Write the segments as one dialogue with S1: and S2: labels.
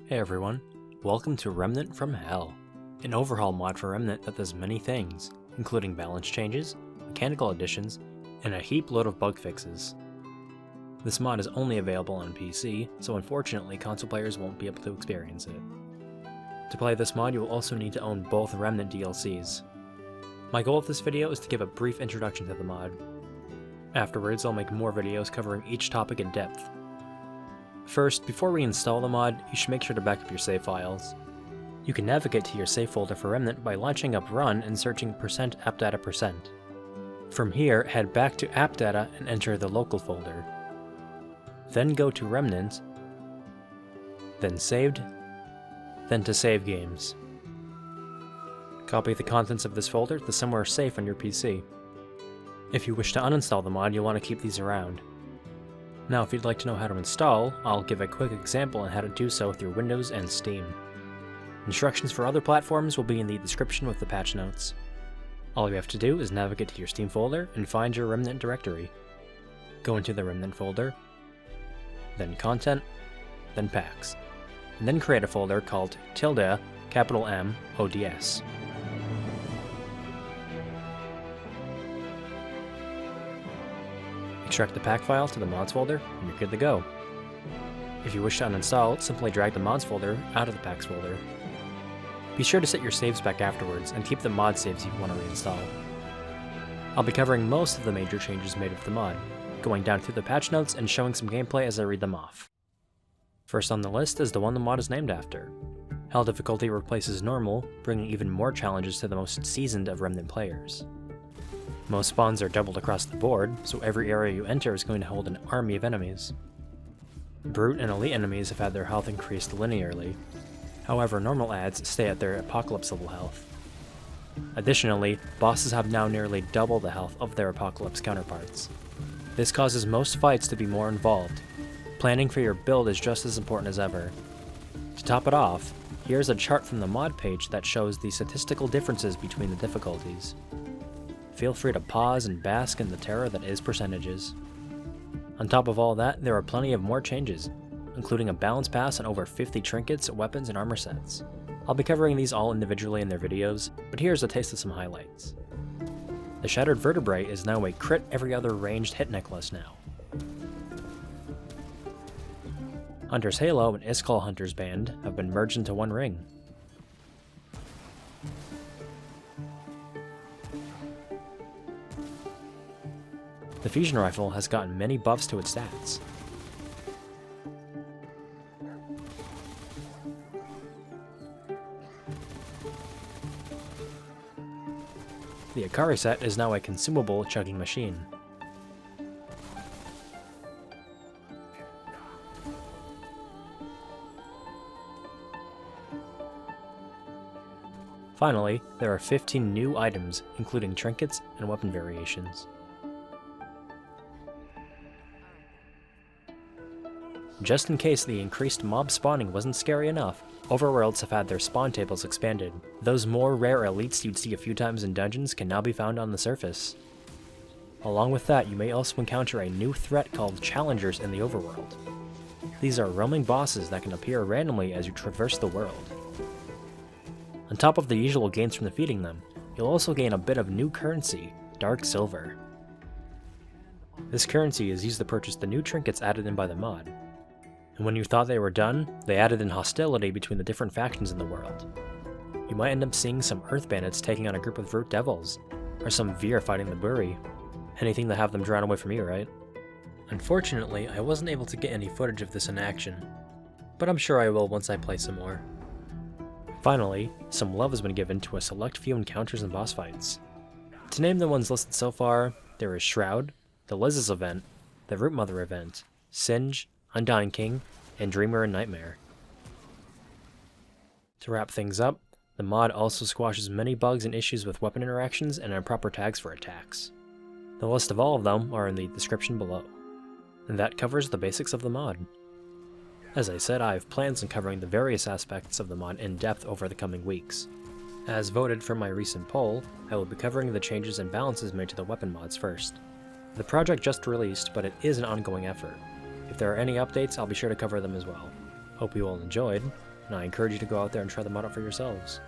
S1: Hey everyone, welcome to Remnant from Hell, an overhaul mod for Remnant that does many things, including balance changes, mechanical additions, and a heap load of bug fixes. This mod is only available on PC, so unfortunately console players won't be able to experience it. To play this mod, you will also need to own both Remnant DLCs. My goal of this video is to give a brief introduction to the mod. Afterwards, I'll make more videos covering each topic in depth. First, before we install the mod, you should make sure to back up your save files. You can navigate to your save folder for Remnant by launching up Run and searching %appdata%. From here, head back to appdata and enter the local folder. Then go to Remnant, then Saved, then to Save Games. Copy the contents of this folder to somewhere safe on your PC. If you wish to uninstall the mod, you'll want to keep these around. Now, if you'd like to know how to install, I'll give a quick example on how to do so through Windows and Steam. Instructions for other platforms will be in the description with the patch notes. All you have to do is navigate to your Steam folder and find your Remnant directory. Go into the Remnant folder, then Content, then Packs, and then create a folder called ~M_ODS. Extract the pack file to the mods folder, and you're good to go. If you wish to uninstall, simply drag the mods folder out of the packs folder. Be sure to set your saves back afterwards, and keep the mod saves you want to reinstall. I'll be covering most of the major changes made with the mod, going down through the patch notes and showing some gameplay as I read them off. First on the list is the one the mod is named after. Hell difficulty replaces normal, bringing even more challenges to the most seasoned of Remnant players. Most spawns are doubled across the board, so every area you enter is going to hold an army of enemies. Brute and elite enemies have had their health increased linearly. However, normal adds stay at their apocalypse level health. Additionally, bosses have now nearly double the health of their apocalypse counterparts. This causes most fights to be more involved. Planning for your build is just as important as ever. To top it off, here's a chart from the mod page that shows the statistical differences between the difficulties. Feel free to pause and bask in the terror that is percentages. On top of all that, there are plenty of more changes, including a balance pass and over 50 trinkets, weapons, and armor sets. I'll be covering these all individually in their videos, but here's a taste of some highlights. The Shattered Vertebrae is now a crit every other ranged hit necklace now. Hunter's Halo and Iskall Hunter's Band have been merged into one ring. The Fusion Rifle has gotten many buffs to its stats. The Akari set is now a consumable chugging machine. Finally, there are 15 new items, including trinkets and weapon variations. Just in case the increased mob spawning wasn't scary enough, Overworlds have had their Spawntables expanded. Those more rare elites you'd see a few times in dungeons can now be found on the surface. Along with that, you may also encounter a new threat called Challengers in the Overworld. These are roaming bosses that can appear randomly as you traverse the world. On top of the usual gains from defeating them, you'll also gain a bit of new currency, Dark Silver. This currency is used to purchase the new trinkets added in by the mod. And when you thought they were done, they added in hostility between the different factions in the world. You might end up seeing some Earth Bandits taking on a group of Brute Devils, or some Veer fighting the Buri. Anything to have them drawn away from you, right? Unfortunately, I wasn't able to get any footage of this in action, but I'm sure I will once I play some more. Finally, some love has been given to a select few encounters and boss fights. To name the ones listed so far, there is Shroud, the Liz's event, the Root Mother event, Singe, Undying King, and Dreamer and Nightmare. To wrap things up, the mod also squashes many bugs and issues with weapon interactions and improper tags for attacks. The list of all of them are in the description below. And that covers the basics of the mod. As I said, I have plans on covering the various aspects of the mod in depth over the coming weeks. As voted from my recent poll, I will be covering the changes and balances made to the weapon mods first. The project just released, but it is an ongoing effort. If there are any updates, I'll be sure to cover them as well. Hope you all enjoyed, and I encourage you to go out there and try the mod out for yourselves.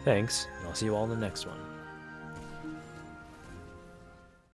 S1: Thanks, and I'll see you all in the next one.